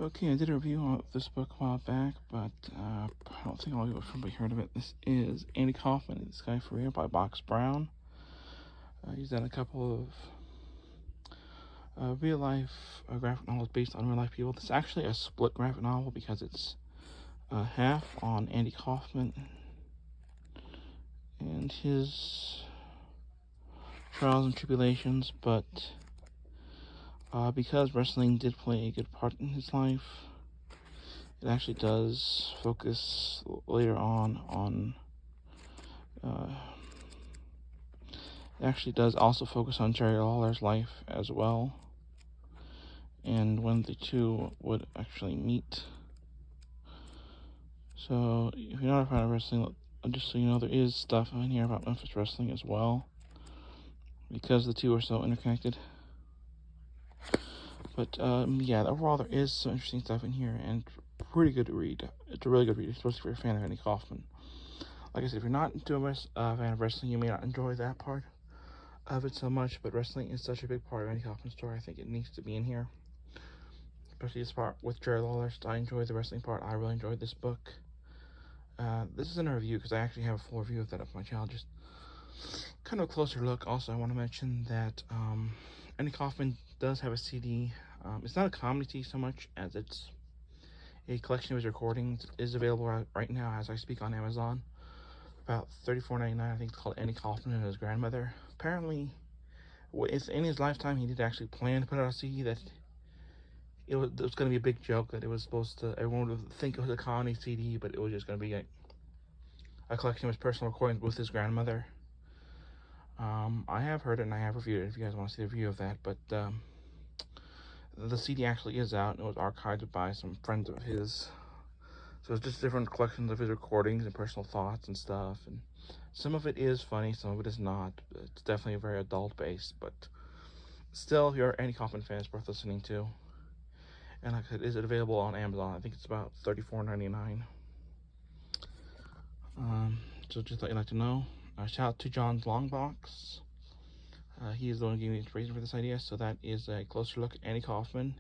Okay, I did a review on this book a while back, but I don't think all of you have probably heard of it. This is Andy Kaufman, This Guy for Real by Box Brown. He's done a couple of real-life graphic novels based on real-life people. This is actually a split graphic novel because it's half on Andy Kaufman and his trials and tribulations, but because wrestling did play a good part in his life, it actually does focus later on it actually does also focus on Jerry Lawler's life as well, and when the two would actually meet. So if you're not a fan of wrestling, just so you know, there is stuff in here about Memphis wrestling as well, because the two are so interconnected. But yeah, overall there is some interesting stuff in here, and pretty good to read. It's a really good read, especially if you're a fan of Andy Kaufman. Like I said, if you're not into a fan of wrestling, you may not enjoy that part of it so much, but wrestling is such a big part of Andy Kaufman's story. I think it needs to be in here, especially this part with Jerry Lawler. I enjoyed the wrestling part. I really enjoyed this book. This isn't a review because I actually have a full review of that up on my channel, just kind of a closer look. Also, I want to mention that Andy Kaufman does have a CD. It's not a comedy CD so much as it's a collection of his recordings. It is available right now as I speak on Amazon. About $34.99. I think it's called Andy Kaufman and His Grandmother. Apparently, in his lifetime, he did actually plan to put out a CD that it was going to be a big joke, that it was supposed to, everyone would think it was a comedy CD, but it was just going to be a collection of his personal recordings with his grandmother. I have heard it and I have reviewed it if you guys want to see the review of that, but the CD actually is out, and it was archived by some friends of his. So it's just different collections of his recordings and personal thoughts and stuff, and some of it is funny, some of it is not. It's definitely a very adult base, but still, if you're an Andy Kaufman fan, it's worth listening to. And like I said, is it available on Amazon? I think it's about $34.99. So just thought you'd like to know. Shout out to John's Longbox. He is the one who gave me the inspiration for this idea. So that is a closer look at Andy Kaufman.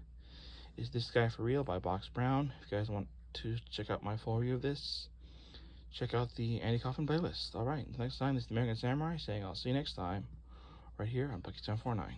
Is This Guy for Real by Box Brown. If you guys want to check out my full review of this, check out the Andy Kaufman playlist. Alright, next time, this is the American Samurai saying I'll see you next time, right here on Bucky749.